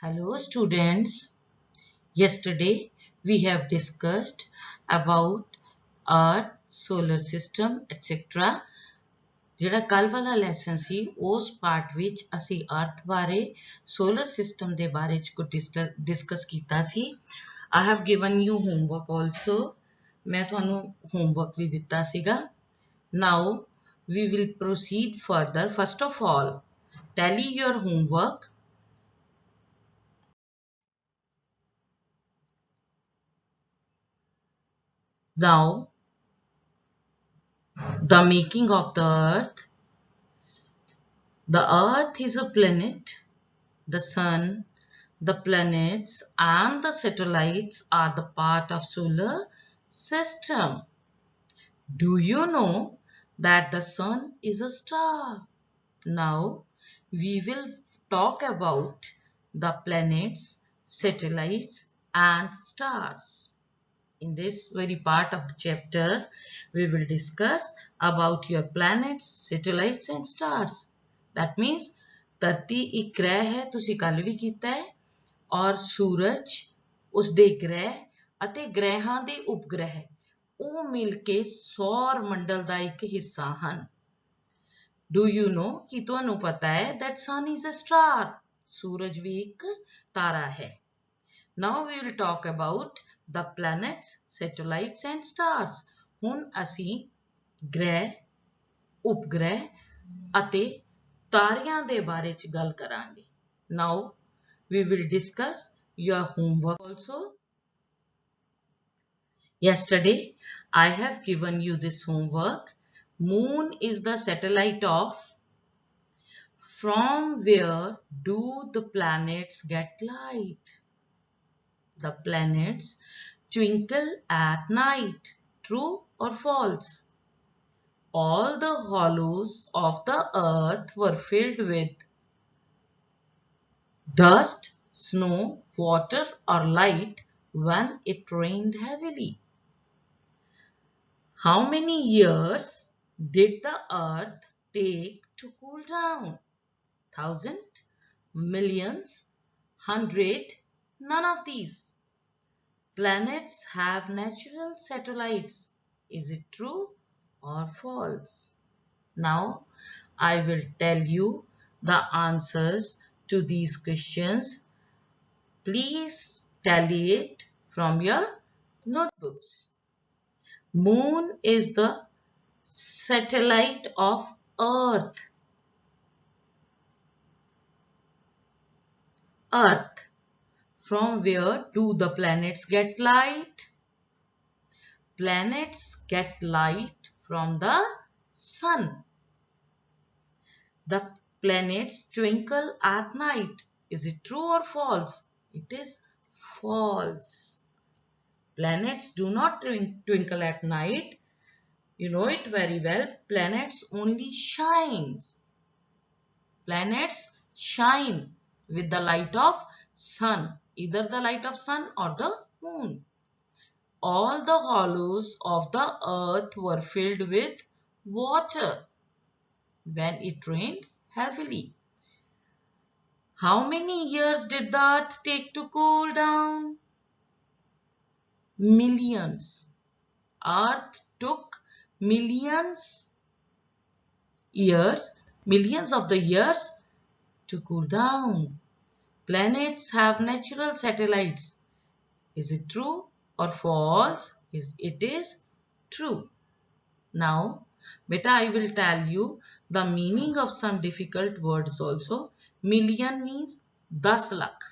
Hello students. Yesterday we have discussed about Earth, solar system, etc. ਜਿਹੜਾ ਕੱਲ ਵਾਲਾ lesson ਸੀ ਉਸ ਪਾਰਟ ਵਿੱਚ ਅਸੀਂ ਅਰਥ ਬਾਰੇ ਸੋਲਰ ਸਿਸਟਮ ਦੇ ਬਾਰੇ ਚ ਕੁਝ ਡਿਸਕਸ ਕੀਤਾ ਸੀ। I have given you homework also. ਮੈਂ ਤੁਹਾਨੂੰ ਹੋਮਵਰਕ ਵੀ ਦਿੱਤਾ ਸੀਗਾ। Now we will proceed further. First of all, tally your homework. Now the making of the earth. The earth is a planet. The sun, the planets and the satellites are the part of solar system. Do you know that the sun is a star? Now we will talk about the planets, satellites and stars. In this very part of the chapter, we will discuss about your planets, satellites and stars. That means ਧਰਤੀ ਇੱਕ ਗ੍ਰਹਿ ਹੈ, ਤੁਸੀਂ ਕੱਲ ਵੀ ਕੀਤਾ ਹੈ, ਔਰ ਸੂਰਜ ਉਸਦੇ ਗ੍ਰਹਿ ਅਤੇ ਗ੍ਰਹਿਾਂ ਦੇ ਉਪਗ੍ਰਹਿ ਉਹ ਮਿਲ ਕੇ ਸੌਰ ਮੰਡਲ ਦਾ ਇੱਕ ਹਿੱਸਾ ਹਨ। Do you know ਕਿ ਤੁਹਾਨੂੰ ਪਤਾ ਹੈ that sun is a star? ਸੂਰਜ ਵੀ ਇੱਕ ਤਾਰਾ ਹੈ। Now we will talk about the planets, satellites and stars. ਹੁਣ ਅਸੀਂ ਗ੍ਰਹਿ, ਉਪਗ੍ਰਹਿ ਅਤੇ ਤਾਰਿਆਂ ਦੇ ਬਾਰੇ ਚ ਗੱਲ ਕਰਾਂਗੇ। Now we will discuss your homework also. Yesterday I have given you this homework. Moon is the satellite of. From where do the planets get light? The planets twinkle at night. True or false? All the hollows of the earth were filled with dust, snow, water or light when it rained heavily. How many years did the earth take to cool down? 1,000, millions, 100, none of these. Planets have natural satellites. Is it true or false? Now I will tell you the answers to these questions. Please tally it from your notebooks. Moon is the satellite of Earth. Earth. From where do the planets get light? Planets get light from the sun. The planets twinkle at night. Is it true or false? It is false. Planets do not twinkle at night. You know it very well. Planets only shines. Planets shine with the light of sun, either the light of sun or the moon. All the hollows of the earth were filled with water when it rained heavily. How many years did the earth take to cool down? Millions. Earth took millions of the years to cool down. Planets have natural satellites. Is it true or false? It is true. Now, beta, I will tell you the meaning of some difficult words also. Million means 10 lakh,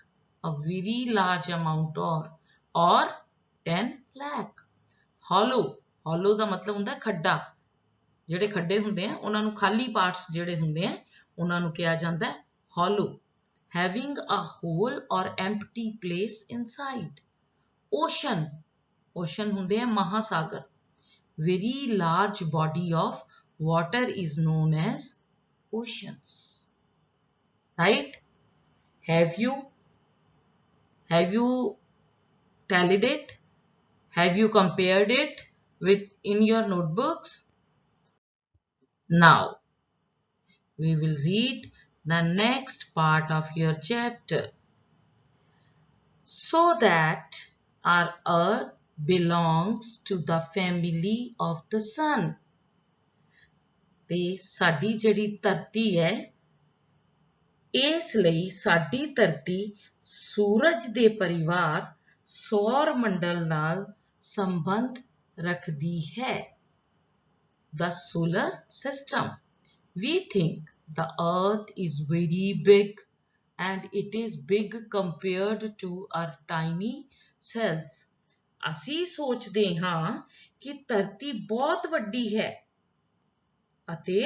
a very large amount, or 10 lakh. Hollow, hollow ਦਾ ਮਤਲਬ ਹੁੰਦਾ ਖੱਡਾ। ਜਿਹੜੇ ਖੱਡੇ ਹੁੰਦੇ ਆ ਉਹਨਾਂ ਨੂੰ ਖਾਲੀ parts ਜਿਹੜੇ ਹੁੰਦੇ ਆ ਉਹਨਾਂ ਨੂੰ ਕਿਹਾ ਜਾਂਦਾ ਹੈ hollow. Having a hole or empty place inside. Ocean, ocean ਹੁੰਦੇ ਆ ਮਹਾਸਾਗਰ. Very large body of water is known as oceans. Right? Have you tallied it? Have you compared it with in your notebooks? Now we will read the next part of your chapter. so that our earth belongs to the family of the sun. ਤੇ ਸਾਡੀ ਜਿਹੜੀ ਧਰਤੀ ਹੈ, ਇਸ ਲਈ ਸਾਡੀ ਧਰਤੀ ਸੂਰਜ ਦੇ ਪਰਿਵਾਰ ਸੌਰ ਮੰਡਲ ਨਾਲ ਸੰਬੰਧ ਰੱਖਦੀ ਹੈ। The solar system. We think the earth is very big and it is big compared to our tiny cells. ਅਸੀਂ ਸੋਚਦੇ ਹਾਂ ਕਿ ਧਰਤੀ ਬਹੁਤ ਵੱਡੀ ਹੈ ਅਤੇ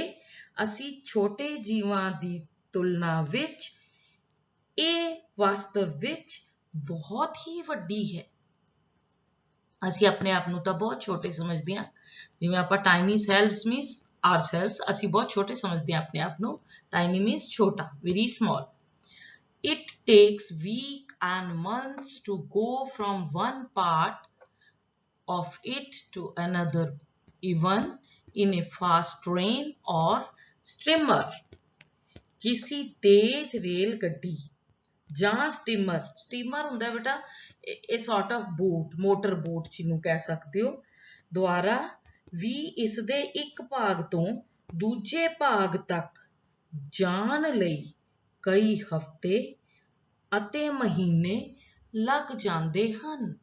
ਅਸੀਂ ਛੋਟੇ ਜੀਵਾਂ ਦੀ ਤੁਲਨਾ ਵਿੱਚ ਇਹ ਵਾਸਤਵ ਵਿੱਚ ਬਹੁਤ ਹੀ ਵੱਡੀ ਹੈ। ਅਸੀਂ ਆਪਣੇ ਆਪ ਨੂੰ ਤਾਂ ਬਹੁਤ ਛੋਟੇ ਸਮਝਦੇ ਹਾਂ, ਜਿਵੇਂ ਆਪਾਂ tiny cells means ourselves, ਅਸੀਂ ਬਹੁਤ ਛੋਟੇ ਸਮਝਦੇ ਹਾਂ ਆਪਣੇ ਆਪ ਨੂੰ। tiny means ਛੋਟਾ, very small. It takes weeks and months to go from one part of it to another, even in a fast train or steamer. किसी तेज रेल गड्डी ਜਾਂ ਸਟੀਮਰ ਹੁੰਦਾ ਬੇਟਾ ਇਹ sort of boat, motor boat ਜਿਹਨੂੰ ਕਹਿ ਸਕਦੇ ਹੋ, ਦੁਆਰਾ ਵੀ ਇਸ ਦੇ ਇੱਕ ਭਾਗ ਤੋਂ ਦੂਜੇ ਭਾਗ ਤੱਕ ਜਾਣ ਲਈ ਕਈ ਹਫ਼ਤੇ ਅਤੇ ਮਹੀਨੇ ਲੱਗ ਜਾਂਦੇ ਹਨ।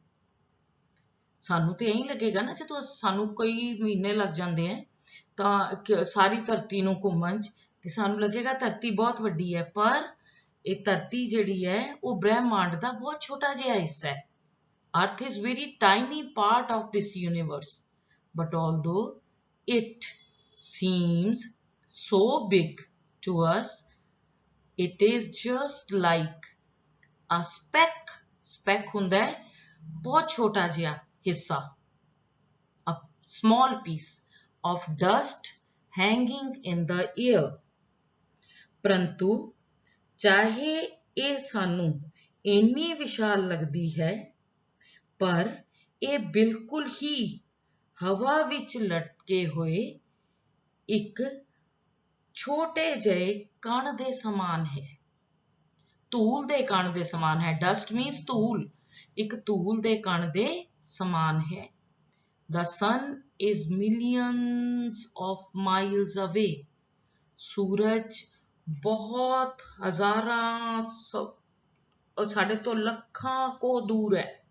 ਸਾਨੂੰ ਤੇ ਇਹੀ ਲੱਗੇਗਾ ਨਾ, ਜਦੋਂ ਸਾਨੂੰ ਕਈ ਮਹੀਨੇ ਲੱਗ ਜਾਂਦੇ ਹੈ ਤਾਂ ਸਾਰੀ ਧਰਤੀ ਨੂੰ ਘੁੰਮਣ 'ਚ, ਤੇ ਸਾਨੂੰ ਲੱਗੇਗਾ ਧਰਤੀ ਬਹੁਤ ਵੱਡੀ ਹੈ, ਪਰ ਇਹ ਧਰਤੀ ਜਿਹੜੀ ਹੈ ਉਹ ਬ੍ਰਹਿਮੰਡ ਦਾ ਬਹੁਤ ਛੋਟਾ ਜਿਹਾ ਹਿੱਸਾ ਹੈ। Earth is very tiny part of this universe, but although it seems so big to us, it is just like a speck. Speck ਹੁੰਦਾ ਹੈ ਬਹੁਤ ਛੋਟਾ ਜਿਹਾ ਹਿੱਸਾ, a small piece of dust hanging in the air. ਪਰੰਤੂ ਚਾਹੇ ਇਹ ਸਾਨੂੰ ਇੰਨੀ ਵਿਸ਼ਾਲ ਲੱਗਦੀ ਹੈ, ਪਰ ਇਹ ਬਿਲਕੁਲ ਹੀ ਹਵਾ ਵਿੱਚ ਲਟਕੇ ਹੋਏ ਇੱਕ ਛੋਟੇ ਜਿਹੇ ਕਣ ਦੇ ਸਮਾਨ ਹੈ, ਧੂਲ ਦੇ ਕਣ ਦੇ ਸਮਾਨ ਹੈ। ਡਸਟ ਮੀਨਸ ਧੂਲ, ਇੱਕ ਧੂਲ ਦੇ ਕਣ ਦੇ ਸਮਾਨ ਹੈ। The sun is millions of miles away. ਸੂਰਜ ਬਹੁਤ ਹਜ਼ਾਰਾਂ ਸਾਡੇ ਤੋਂ ਲੱਖਾਂ ਕੋ ਦੂਰ ਹੈ।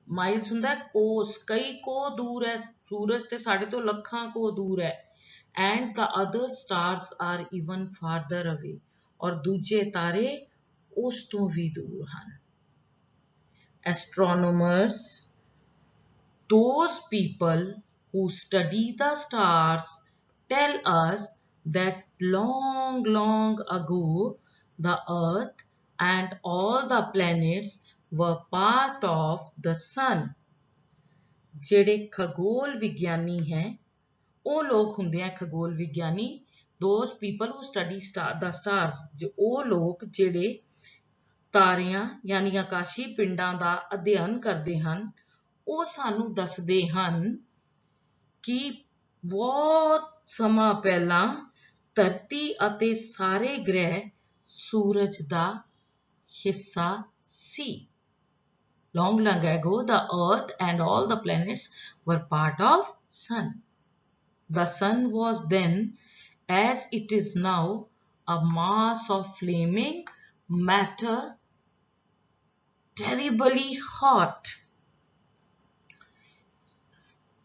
ਮਾਈਲਸ ਹੁੰਦਾ ਕੋਸ, ਕਈ ਕੋ ਦੂਰ ਹੈ ਸੂਰਜ, ਤੇ ਸਾਡੇ ਤੋਂ ਲੱਖਾਂ ਕੋ ਦੂਰ ਹੈ। And the other stars are even farther away. ਔਰ ਦੂਜੇ ਤਾਰੇ ਉਸ ਤੋਂ ਵੀ ਦੂਰ ਹਨ। Astronomers, those people who study the stars, tell us that long ago the earth and all the planets were part of the sun. ਜਿਹੜੇ ਖਗੋਲ ਵਿਗਿਆਨੀ ਹੈ, ਉਹ ਲੋਕ ਹੁੰਦੇ ਆ ਖਗੋਲ ਵਿਗਿਆਨੀ। those people who study the stars, ਉਹ ਲੋਕ ਜਿਹੜੇ ਤਾਰਿਆਂ ਯਾਨੀ ਆਕਾਸ਼ੀ ਪਿੰਡਾਂ ਦਾ ਅਧਿਐਨ ਕਰਦੇ ਹਨ, ਉਹ ਸਾਨੂੰ ਦੱਸਦੇ ਹਨ ਕਿ ਬਹੁਤ ਸਮਾਂ ਪਹਿਲਾਂ ਧਰਤੀ ਅਤੇ ਸਾਰੇ ਗ੍ਰਹਿ ਸੂਰਜ ਦਾ ਹਿੱਸਾ ਸੀ। Long ago, the earth and all the planets were part of sun. The sun was then, as it is now, a mass of flaming matter, terribly hot.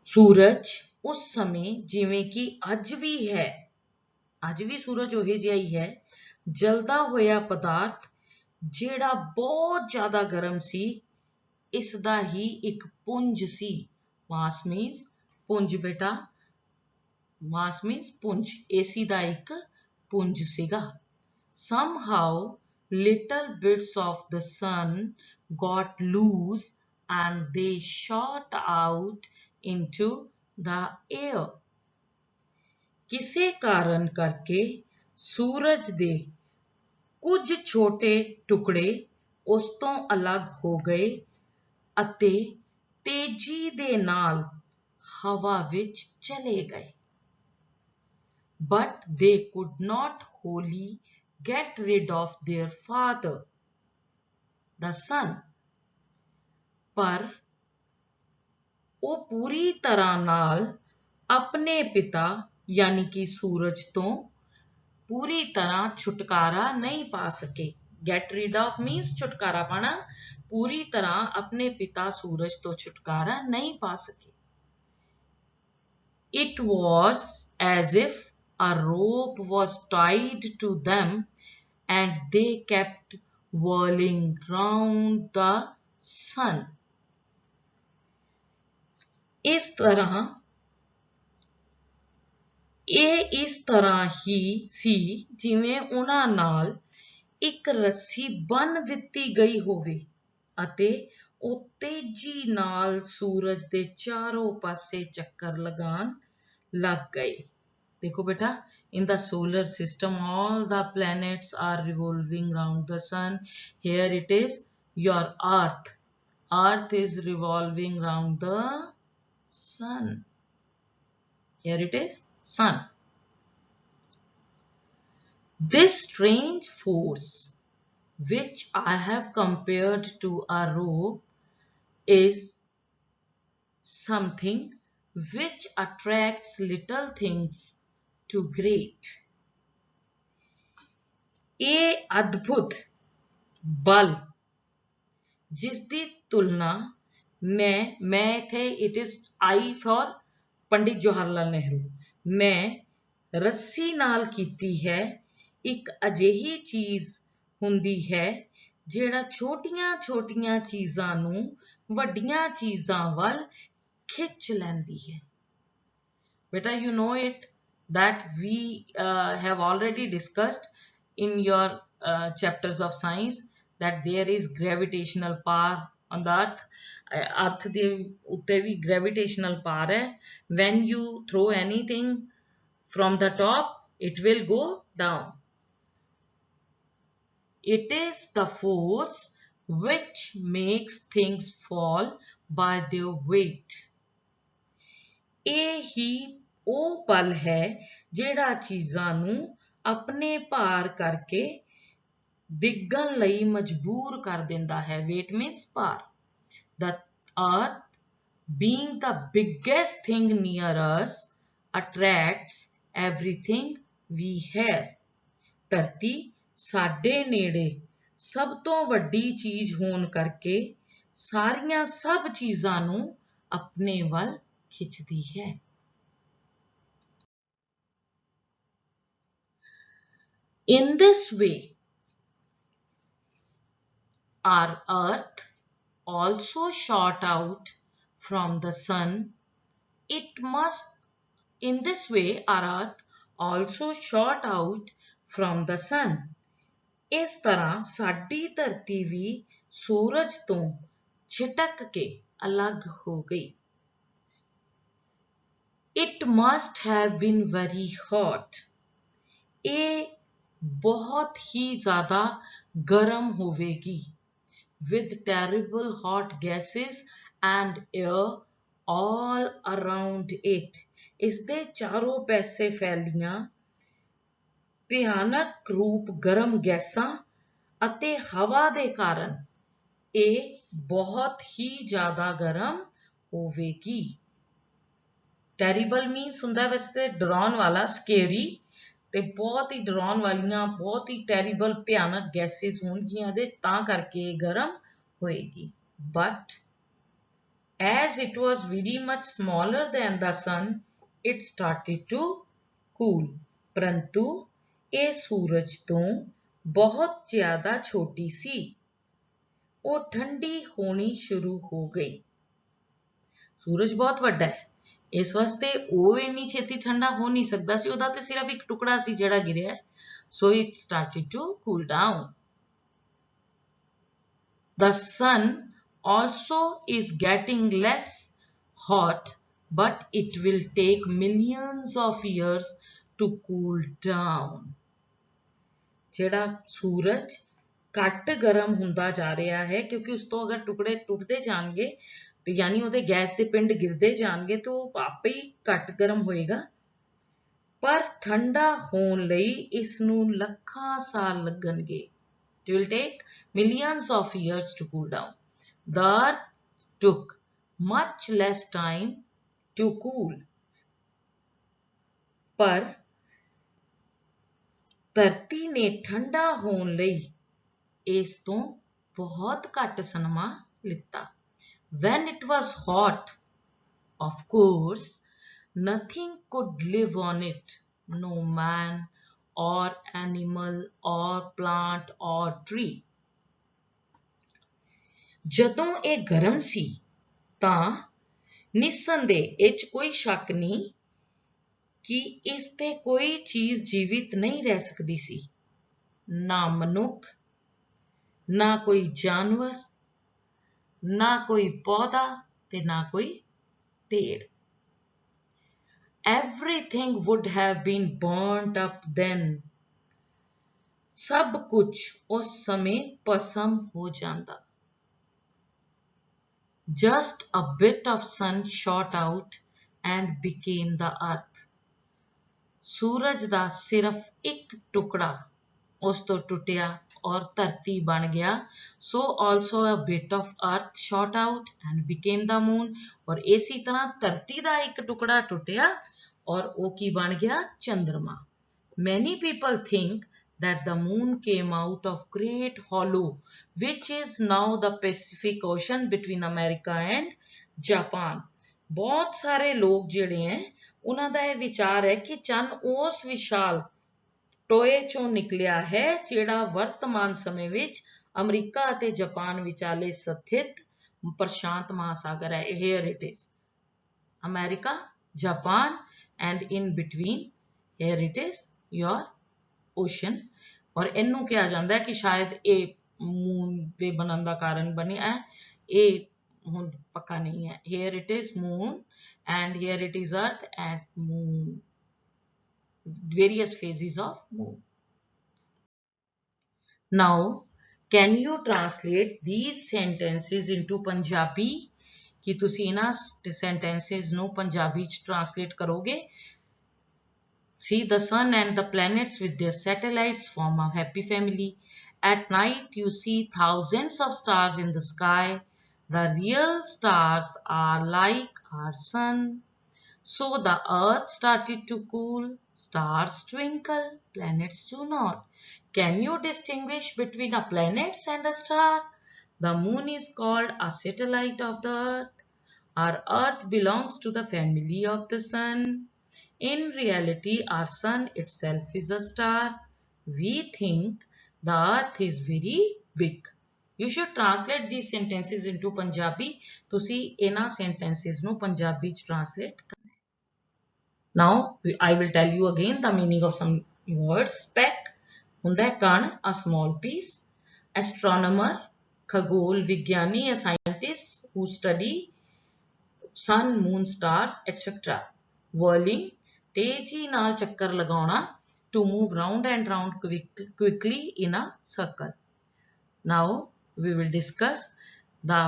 ਸੂਰਜ ਉਸ ਸਮੇਂ, ਜਿਵੇਂ ਕਿ ਅੱਜ ਵੀ ਹੈ, ਅੱਜ ਵੀ ਸੂਰਜ ਉਹੇ ਜਿਹਾ ਹੀ ਹੈ, ਜਲਦਾ ਹੋਇਆ ਪਦਾਰਥ ਜਿਹੜਾ ਬਹੁਤ ਜ਼ਿਆਦਾ ਗਰਮ ਸੀ, ਇਸ ਦਾ ਹੀ ਇੱਕ ਪੁੰਜ ਸੀ। ਮਾਸ ਮੀਨਸ ਪੁੰਜ ਬੇਟਾ, ਮਾਸ ਮੀਨਸ ਪੁੰਜ, ਏਸੀ ਦਾ ਇੱਕ ਪੁੰਜ ਸੀਗਾ। Somehow little bits of the sun got loose and they shot out into the air. ਕਿਸੇ ਕਾਰਨ ਕਰਕੇ ਸੂਰਜ ਦੇ ਕੁਝ ਛੋਟੇ ਟੁਕੜੇ ਉਸ ਤੋਂ ਅਲੱਗ ਹੋ ਗਏ ਅਤੇ ਤੇਜ਼ੀ ਦੇ ਨਾਲ ਹਵਾ ਵਿੱਚ ਚਲੇ ਗਏ। But they could not wholly get rid of their father. the sun, पर वो पूरी तरह नाल अपने पिता यानी कि सूरज तो पूरी तरह छुटकारा नहीं पा सके। गेट रीड ऑफ मीन्स छुटकारा पाना, पूरी तरह अपने पिता सूरज तो छुटकारा नहीं पा सके। It was as if a rope was tied to them and they kept whirling round the sun. इस तरह ही सी जिवें उन्हां नाल एक रस्सी बन दिती गई होवे ਅਤੇ ਉਹ ਤੇਜ਼ੀ ਨਾਲ ਸੂਰਜ ਦੇ ਚਾਰੋਂ ਪਾਸੇ ਚੱਕਰ ਲਗਾਉਣ ਲੱਗ ਗਏ। ਦੇਖੋ ਬੇਟਾ, in the solar system all the planets are revolving round the sun. Here it is your earth is revolving round the sun. Here it is sun. This strange force which I have compared to a rope is something which attracts little things to great. ਇਹ ਅਦਭੁਤ ਬਲ ਜਿਸ ਦੀ ਤੁਲਨਾ ਮੈਂ ਇਥੇ it is I for Pandit Jawahar Lal Nehru, ਮੈਂ ਰੱਸੀ ਨਾਲ ਕੀਤੀ ਹੈ। ਇੱਕ ਅਜਿਹੀ ਚੀਜ਼ ਹੁੰਦੀ ਹੈ ਜਿਹੜਾ ਛੋਟੀਆਂ ਚੀਜ਼ਾਂ ਨੂੰ ਵੱਡੀਆਂ ਚੀਜ਼ਾਂ ਵੱਲ ਖਿੱਚ ਲੈਂਦੀ ਹੈ। ਬੇਟਾ you know it that we have already discussed in your chapters of science that there is gravitational power on the earth ਦੇ ਉੱਤੇ ਵੀ gravitational power ਹੈ। when you throw anything from the top it will go down. It is the force which makes things fall by their weight. ਇਹ ਹੀ ਉਹ ਬਲ ਹੈ ਜਿਹੜਾ ਚੀਜ਼ਾਂ ਨੂੰ ਆਪਣੇ ਭਾਰ ਕਰਕੇ ਡਿੱਗਣ ਲਈ ਮਜਬੂਰ ਕਰ ਦਿੰਦਾ ਹੈ। weight means ਭਾਰ। The earth being the biggest thing near us attracts everything we have. ਧਰਤੀ ਸਾਡੇ ਨੇੜੇ ਸਭ ਤੋਂ ਵੱਡੀ ਚੀਜ਼ ਹੋਣ ਕਰਕੇ ਸਾਰੀਆਂ ਸਭ ਚੀਜ਼ਾਂ ਨੂੰ ਆਪਣੇ ਵੱਲ ਖਿੱਚਦੀ ਹੈ। In this way, our earth also shot out from the sun. In this way, our earth also shot out from the sun. ਇਸ ਤਰ੍ਹਾਂ ਸਾਡੀ ਧਰਤੀ ਵੀ ਸੂਰਜ ਤੋਂ ਛਿਟਕ ਕੇ ਅਲੱਗ ਹੋ ਗਈ। It must have been very hot. ਇਹ ਬਹੁਤ ਹੀ ਜ਼ਿਆਦਾ ਗਰਮ ਹੋਵੇਗੀ। With terrible hot gases and air all around it. ਇਸਦੇ ਚਾਰੋਂ ਪਾਸੇ ਫੈਲੀਆਂ ਭਿਆਨਕ ਰੂਪ ਗਰਮ ਗੈਸਾਂ ਅਤੇ ਹਵਾ ਦੇ ਕਾਰਨ ਇਹ ਬਹੁਤ ਹੀ ਜ਼ਿਆਦਾ ਗਰਮ ਹੋਵੇਗੀ। ਟੈਰੀਬਲ ਮੀਨਸ ਹੁੰਦਾ ਵੈਸੇ ਡਰਾਉਣ ਵਾਲਾ, ਸਕੇਰੀ, ਤੇ ਬਹੁਤ ਹੀ ਡਰਾਉਣ ਵਾਲੀਆਂ ਬਹੁਤ ਹੀ ਟੈਰੀਬਲ ਭਿਆਨਕ ਗੈਸਿਸ ਹੋਣਗੀਆਂ ਇਹਦੇ ਤਾਂ ਕਰਕੇ ਇਹ ਗਰਮ ਹੋਏਗੀ। But as it was very much smaller than the sun, it started to cool. ਪਰੰਤੂ ਇਹ ਸੂਰਜ ਤੋਂ ਬਹੁਤ ਜ਼ਿਆਦਾ ਛੋਟੀ ਸੀ, ਉਹ ਠੰਡੀ ਹੋਣੀ ਸ਼ੁਰੂ ਹੋ ਗਈ। ਸੂਰਜ ਬਹੁਤ ਵੱਡਾ ਹੈ, ਇਸ ਵਾਸਤੇ ਉਹ ਇੰਨੀ ਛੇਤੀ ਠੰਡਾ ਹੋ ਨਹੀਂ ਸਕਦਾ ਸੀ, ਉਹਦਾ ਤੇ ਸਿਰਫ ਇੱਕ ਟੁਕੜਾ ਸੀ ਜਿਹੜਾ ਗਿਰਿਆ। So it started to cool down. The sun also is getting less hot, but it will take millions of years to cool down. ਜਿਹੜਾ ਸੂਰਜ ਘੱਟ ਗਰਮ ਹੁੰਦਾ ਜਾ ਰਿਹਾ ਹੈ ਕਿਉਂਕਿ ਉਸ ਤੋਂ ਅਗਰ ਟੁਕੜੇ ਟੁੱਟਦੇ ਜਾਣਗੇ ਤੇ ਯਾਨੀ ਉਹਦੇ ਗੈਸ ਦੇ ਪਿੰਡ ਗਿਰਦੇ ਜਾਣਗੇ ਤਾਂ ਉਹ ਆਪੇ ਹੀ ਘੱਟ ਗਰਮ ਹੋਏਗਾ, ਪਰ ਠੰਡਾ ਹੋਣ ਲਈ ਇਸ ਨੂੰ ਲੱਖਾਂ ਸਾਲ ਲੱਗਣਗੇ। It will take millions of years to cool down. The earth took much less time to cool. पर ਧਰਤੀ ਨੇ ਠੰਡਾ ਹੋਣ ਲਈ ਇਸ ਤੋਂ ਬਹੁਤ ਘੱਟ ਸਮਾਂ ਲਿੱਤਾ. When it was hot, of course, nothing could live on it. No man or animal or plant or tree. ਜਦੋਂ ਇਹ ਗਰਮ ਸੀ ਤਾਂ ਨਿਸੰਦੇਹ ਇਹ 'ਚ ਕੋਈ ਸ਼ੱਕ ਨਹੀਂ ਕਿ ਇਸ ਤੇ ਕੋਈ ਚੀਜ਼ ਜੀਵਿਤ ਨਹੀਂ ਰਹਿ ਸਕਦੀ ਸੀ. ਨਾ ਮਨੁੱਖ, ਨਾ ਕੋਈ ਜਾਨਵਰ, ਨਾ ਕੋਈ ਪੌਦਾ ਤੇ ਨਾ ਕੋਈ ਪੇੜ. Everything would have been burnt up then. ਸਭ ਕੁਝ ਉਸ ਸਮੇਂ ਭਸਮ ਹੋ ਜਾਂਦਾ. Just a bit of sun shot out and became the earth. ਸੂਰਜ ਦਾ ਸਿਰਫ ਇੱਕ ਟੁਕੜਾ ਉਸ ਤੋਂ ਟੁੱਟਿਆ ਔਰ ਧਰਤੀ ਬਣ ਗਿਆ. So also a bit of earth shot out and became the moon. ਔਰ ਇਸੇ ਤਰ੍ਹਾਂ ਧਰਤੀ ਦਾ ਇੱਕ ਟੁਕੜਾ ਟੁੱਟਿਆ ਔਰ ਉਹ ਕੀ ਬਣ ਗਿਆ? ਚੰਦਰਮਾ. Many people think that the moon came out of great hollow, which is now the Pacific Ocean between America and Japan. ਬਹੁਤ ਸਾਰੇ ਲੋਕ ਜਿਹੜੇ ਹੈ ਉਹਨਾਂ ਦਾ ਇਹ ਵਿਚਾਰ ਹੈ ਕਿ ਚੰਨ ਉਸ ਵਿਸ਼ਾਲ ਟੋਏ ਚੋਂ ਨਿਕਲਿਆ ਹੈ ਜਿਹੜਾ ਵਰਤਮਾਨ ਸਮੇਂ ਵਿੱਚ ਅਮਰੀਕਾ ਅਤੇ ਜਾਪਾਨ ਵਿਚਾਲੇ ਸਥਿਤ ਪ੍ਰਸ਼ਾਂਤ ਮਹਾਸਾਗਰ ਹੈ. Here it is. America, Japan and in between here it is your ocean. ਔਰ ਇਹਨੂੰ ਕਿਹਾ ਜਾਂਦਾ ਹੈ ਕਿ ਸ਼ਾਇਦ ਇਹ ਮੂਨ ਦੇ ਬਣਨ ਦਾ ਕਾਰਨ ਬਣਿਆ ਹੈ. ਇਹ ਹੁਣ ਪੱਕਾ ਨਹੀਂ ਹੈ. Here it is moon and here it is earth and moon. Various phases of moon. Now, can you translate these sentences into Punjabi? ਕਿ ਤੁਸੀਂ ਇਹਨਾਂ sentences ਨੂੰ ਪੰਜਾਬੀ ਚ translate ਕਰੋਗੇ? See, the sun and the planets with their satellites form a happy family. At night, you see thousands of stars in the sky. The real stars are like our sun. So the earth started to cool. Stars twinkle, planets do not. Can you distinguish between a planet and a star? The moon is called a satellite of the earth. Our earth belongs to the family of the sun. In reality, our sun itself is a star. We think the earth is very big. You should translate these sentences into Punjabi. ਤੁਸੀਂ ਇਹਨਾਂ sentences ਨੂੰ ਪੰਜਾਬੀ ਚ translate ਕਰਨਾ. Now, I will tell you again the meaning of some words. Speck ਹੁੰਦਾ ਹੈ ਕਣ, a small piece. Astronomer, ਖਗੋਲ ਵਿਗਿਆਨੀ, a scientist who study sun, moon, stars, etc. Whirling, ਤੇਜ਼ੀ ਨਾਲ ਚੱਕਰ ਲਗਾਉਣਾ, to move round and round quickly in a circle. Now we will discuss the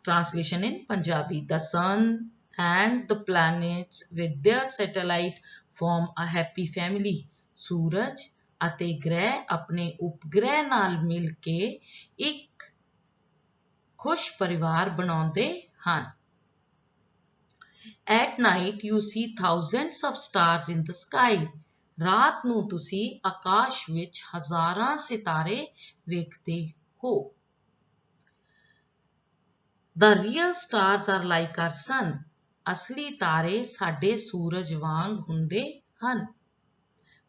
translation in Punjabi. The sun and the planets with their satellite form a happy family. ਸੂਰਜ ਅਤੇ ਗ੍ਰਹਿ ਆਪਣੇ ਉਪਗ੍ਰਹਿ ਨਾਲ ਮਿਲ ਕੇ ਇੱਕ ਖੁਸ਼ ਪਰਿਵਾਰ ਬਣਾਉਂਦੇ ਹਨ. At night you see thousands of stars in the sky. ਰਾਤ ਨੂੰ ਤੁਸੀਂ ਆਕਾਸ਼ ਵਿੱਚ ਹਜ਼ਾਰਾਂ ਸਿਤਾਰੇ ਵੇਖਦੇ ਹੋ. The real stars are like our sun. ਅਸਲੀ ਤਾਰੇ ਸਾਡੇ ਸੂਰਜ ਵਾਂਗ ਹੁੰਦੇ ਹਨ.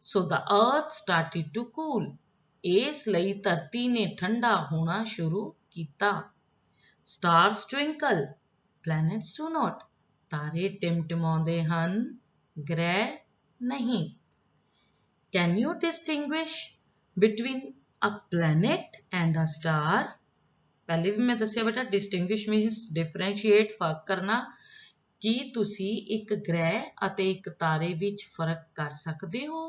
So the earth started to cool. ਇਸ ਲਈ ਧਰਤੀ ਨੇ ਠੰਡਾ ਹੋਣਾ ਸ਼ੁਰੂ ਕੀਤਾ. Stars twinkle, planets do not. ਤਾਰੇ ਟਿਮਟਿਮਾਉਂਦੇ ਹਨ, ਗ੍ਰਹਿ ਨਹੀਂ. Can you distinguish between a planet and a star? ਪਹਿਲੇ ਵੀ ਮੈਂ ਦੱਸਿਆ ਬੇਟਾ distinguish means differentiate, ਫਰਕ ਕਰਨਾ. ਕੀ ਤੁਸੀਂ ਇੱਕ ਗ੍ਰਹਿ ਅਤੇ ਇੱਕ ਤਾਰੇ ਵਿੱਚ ਫਰਕ ਕਰ ਸਕਦੇ ਹੋ?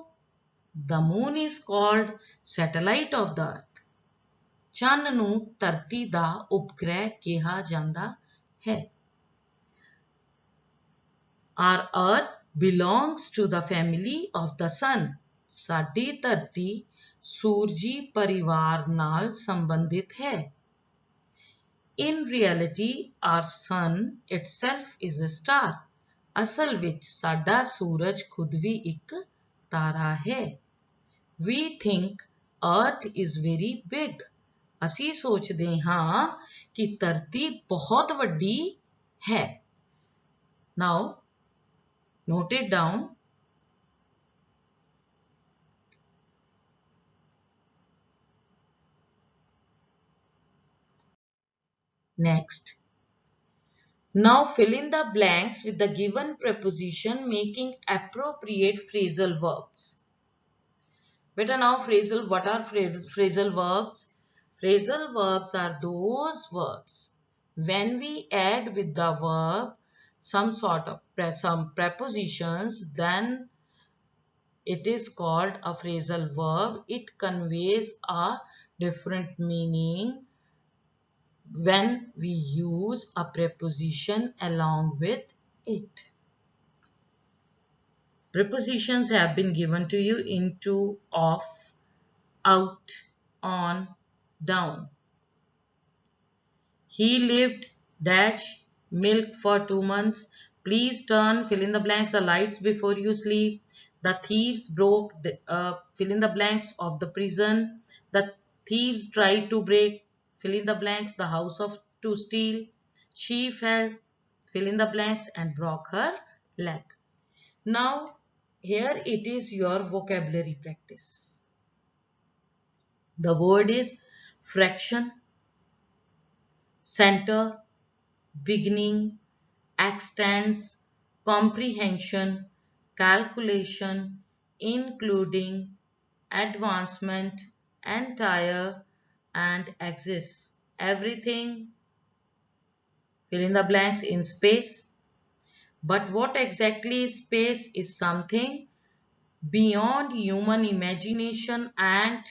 The moon is called satellite of the earth. ਚੰਨ ਨੂੰ ਧਰਤੀ ਦਾ ਉਪਗ੍ਰਹਿ ਕਿਹਾ ਜਾਂਦਾ ਹੈ. Our earth belongs to the family of the sun. ਸਾਡੀ ਧਰਤੀ सूरजी परिवार नाल संबंधित है। In reality, our sun itself is a star. ਅਸਲ ਵਿੱਚ ਸਾਡਾ ਸੂਰਜ ਖੁਦ ਵੀ ਇੱਕ ਤਾਰਾ ਹੈ। We think Earth is very big. ਅਸੀਂ ਸੋਚਦੇ ਹਾਂ ਕਿ ਧਰਤੀ ਬਹੁਤ ਵੱਡੀ ਹੈ। Now, note it down. Next. Now fill in the blanks with the given preposition making appropriate phrasal verbs. Beta, now phrasal, what are phrasal verbs? Phrasal verbs are those verbs when we add with the verb some sort of some prepositions, then it is called a phrasal verb. It conveys a different meaning when we use a preposition along with it. Prepositions have been given to you: into, off, out, on, down. He lived dash milk for 2 months. Please turn fill in the blanks the lights before you sleep. The thieves broke the fill in the blanks of the prison. The thieves tried to break fill in the blanks the house of to steal. She fell fill in the blanks and broke her leg. Now here it is your vocabulary practice. The word is fraction, center, beginning, extents, comprehension, calculation, including, advancement, entire, and exists. Everything, fill in the blanks in space. But what exactly is space is something beyond human imagination, and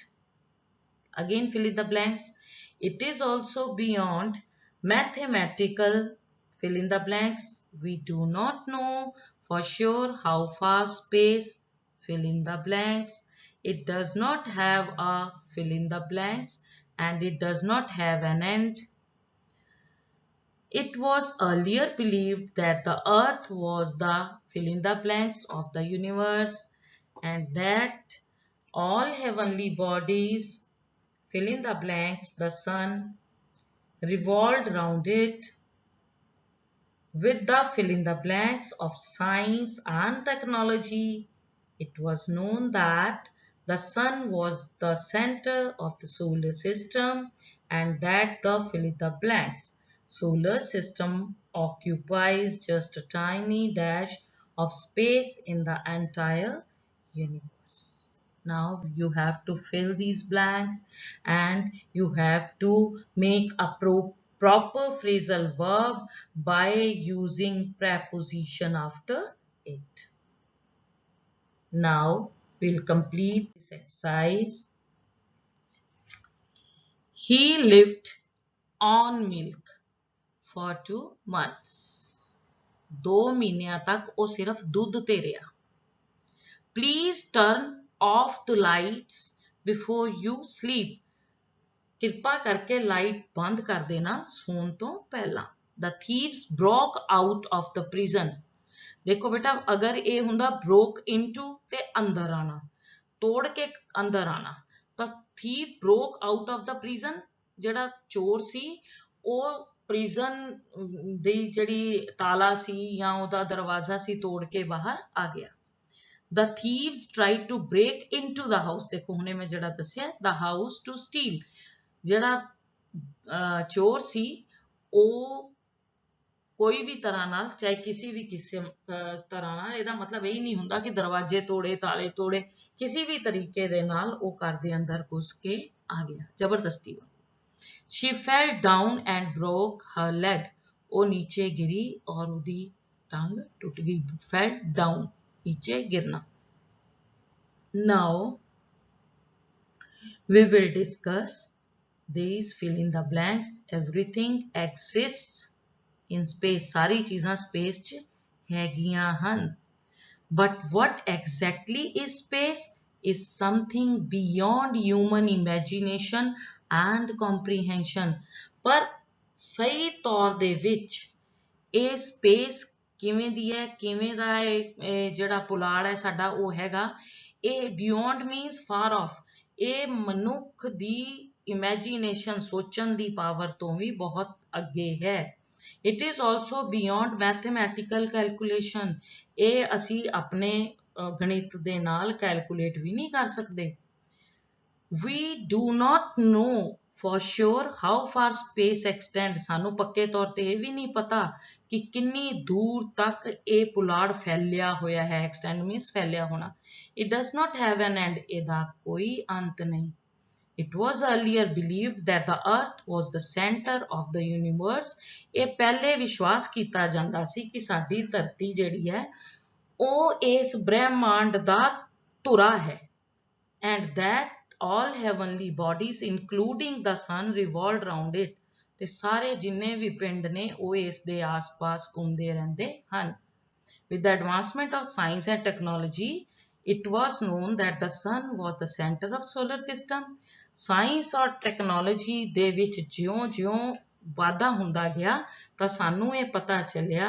again fill in the blanks. It is also beyond mathematical fill in the blanks. We do not know for sure how far space fill in the blanks. It does not have a fill in the blanks and it does not have an end. It was earlier believed that the earth was the fill in the blanks of the universe and that all heavenly bodies fill in the blanks, the sun, revolved round it. With the fill in the blanks of science and technology, it was known that the sun was the center of the solar system and that the fill in the blanks solar system occupies just a tiny dash of space in the entire universe. Now you have to fill these blanks and you have to make a proper phrasal verb by using preposition after it. Now we'll complete this exercise. He lived on milk for 2 months. 2 ਮਹੀਨਿਆਂ ਤੱਕ ਉਹ ਸਿਰਫ ਦੁੱਧ ਤੇ ਰਿਹਾ. Please turn off the lights before you sleep. ਕਿਰਪਾ ਕਰਕੇ light ਬੰਦ ਕਰ ਦੇਣਾ ਸੌਣ ਤੋਂ ਪਹਿਲਾਂ. The thieves broke out of the prison. ਦੇਖੋ ਬੇਟਾ ਅਗਰ ਇਹ ਹੁੰਦਾ broke into ਤੇ ਅੰਦਰ ਆਣਾ, ਤੋੜ ਕੇ ਅੰਦਰ ਆਣਾ, ਤਾਂ thief broke out of the prison, ਜਿਹੜਾ ਚੋਰ ਸੀ ਉਹ ਪ੍ਰਿਜ਼ਨ ਦੀ ਜਿਹੜੀ ਤਾਲਾ ਸੀ ਜਾਂ ਉਹਦਾ ਦਰਵਾਜ਼ਾ ਸੀ ਤੋੜ ਕੇ ਬਾਹਰ ਆ ਗਿਆ. The thieves tried to break into the house. ਦੇਖੋ ਹੁਣੇ ਮੈਂ ਜਿਹੜਾ ਦੱਸਿਆ the house to steal. ਜਿਹੜਾ ਚੋਰ ਸੀ ਉਹ ਕੋਈ ਵੀ ਤਰ੍ਹਾਂ ਨਾਲ ਚਾਹੇ ਕਿਸੇ ਵੀ ਤਰ੍ਹਾਂ ਨਾਲ, ਇਹਦਾ ਮਤਲਬ ਇਹ ਨਹੀਂ ਹੁੰਦਾ ਕਿ ਦਰਵਾਜ਼ੇ ਤੋੜੇ ਤਾਲੇ ਤੋੜੇ, ਕਿਸੇ ਵੀ ਤਰੀਕੇ ਦੇ ਨਾਲ ਉਹ ਘਰ ਦੇ ਅੰਦਰ ਘੁਸ ਕੇ ਆ ਗਿਆ ਜ਼ਬਰਦਸਤੀ. She fell down and broke her leg. ਉਹ ਨੀਚੇ ਗਿਰੀ ਔਰ ਉਹਦੀ ਟੰਗ ਟੁੱਟ ਗਈ. Fell down, ਨੀਚੇ ਗਿਰਨਾ. Now we will discuss these fill in the blanks. Everything exists in space. ਸਾਰੀ ਚੀਜ਼ਾਂ space 'ਚ ਹੈਗੀਆਂ ਹਨ. But what exactly is space? is something beyond human imagination and comprehension। ਪਰ ਸਹੀ ਤੌਰ ਦੇ ਵਿੱਚ ਇਹ ਸਪੇਸ ਕਿਵੇਂ ਦੀ ਹੈ, ਕਿਵੇਂ ਦਾ ਇਹ ਜਿਹੜਾ ਪੁਲਾੜ ਹੈ ਸਾਡਾ ਉਹ ਹੈਗਾ, ਇਹ ਬਿਯੋਂਡ ਮੀਨਸ ਫਾਰ ਆਫ, ਇਹ ਮਨੁੱਖ ਦੀ ਇਮੈਜੀਨੇਸ਼ਨ ਸੋਚਣ ਦੀ ਪਾਵਰ ਤੋਂ ਵੀ ਬਹੁਤ ਅੱਗੇ ਹੈ। It is also beyond mathematical calculation, ਇਹ ਅਸੀਂ ਆਪਣੇ ਗਣਿਤ ਦੇ ਨਾਲ ਕੈਲਕੂਲੇਟ ਵੀ ਨਹੀਂ ਕਰ ਸਕਦੇ। We do not know for sure how far space extends, ਸਾਨੂੰ ਪੱਕੇ ਤੌਰ ਤੇ ਇਹ ਵੀ ਨਹੀਂ ਪਤਾ ਕਿ ਕਿੰਨੀ ਦੂਰ ਤੱਕ ਇਹ ਪੁਲਾੜ ਫੈਲਿਆ ਹੋਇਆ ਹੈ। extend means ਫੈਲਿਆ ਹੋਣਾ। It does not have an end, ਇਹਦਾ ਕੋਈ ਅੰਤ ਨਹੀਂ। It was earlier believed that the earth was the center of the universe, ਇਹ ਪਹਿਲੇ ਵਿਸ਼ਵਾਸ ਕੀਤਾ ਜਾਂਦਾ ਸੀ ਕਿ ਸਾਡੀ ਧਰਤੀ ਜਿਹੜੀ ਹੈ ਉਹ ਇਸ ਬ੍ਰਹਿਮੰਡ ਦਾ ਧੁਰਾ ਹੈ। And that all heavenly bodies including the sun revolved around it, ਤੇ ਸਾਰੇ ਜਿੰਨੇ ਵੀ ਪਿੰਡ ਨੇ ਉਹ ਇਸ ਦੇ ਆਸ-ਪਾਸ ਘੁੰਮਦੇ ਰਹਿੰਦੇ ਹਨ। With the advancement of science and technology, it was known that the sun was the center of solar system। Science ਔਰ ਟੈਕਨੋਲੋਜੀ ਦੇ ਵਿੱਚ ਜਿਉਂ-ਜਿਉਂ ਵਾਧਾ ਹੁੰਦਾ ਗਿਆ ਤਾਂ ਸਾਨੂੰ ਇਹ ਪਤਾ ਚੱਲਿਆ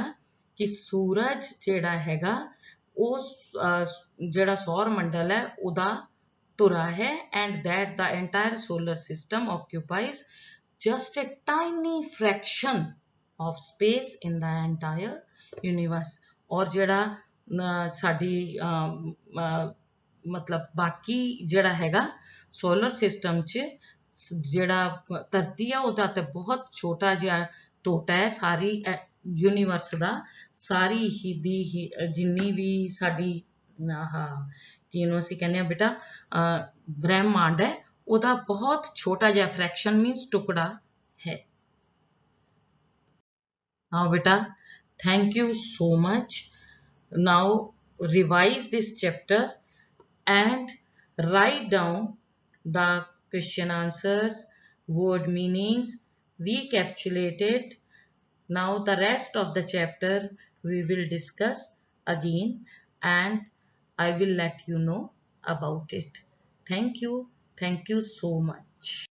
ਕਿ ਸੂਰਜ ਜਿਹੜਾ ਹੈਗਾ ਉਹ ਜਿਹੜਾ ਸੌਰ ਮੰਡਲ ਹੈ ਉਹਦਾ ਧੁਰਾ ਹੈ, and that the entire solar system occupies just a tiny fraction of space in the entire universe। ਔਰ ਜਿਹੜਾ ਸਾਡੀ ਮਤਲਬ ਬਾਕੀ ਜਿਹੜਾ ਹੈਗਾ ਸੋਲਰ ਸਿਸਟਮ 'ਚ ਜਿਹੜਾ ਧਰਤੀ ਆ ਉਹਦਾ ਤਾਂ ਬਹੁਤ ਛੋਟਾ ਜਿਹਾ ਟੋਟਾ ਹੈ ਸਾਰੀ ਯੂਨੀਵਰਸ ਦਾ, ਸਾਰੀ ਹੀ ਜਿੰਨੀ ਵੀ ਸਾਡੀ ਜਿਹਨੂੰ ਅਸੀਂ ਕਹਿੰਦੇ ਹਾਂ ਬੇਟਾ ਬ੍ਰਹਿਮੰਡ ਹੈ ਉਹਦਾ ਬਹੁਤ ਛੋਟਾ ਜਿਹਾ ਫ੍ਰੈਕਸ਼ਨ ਮੀਨਸ ਟੁਕੜਾ ਹੈ। Now beta, thank you so much। Now revise this chapter and write down the question answers, word meanings, recapitulate it। Now the rest of the chapter we will discuss again and I will let you know about it। Thank you so much।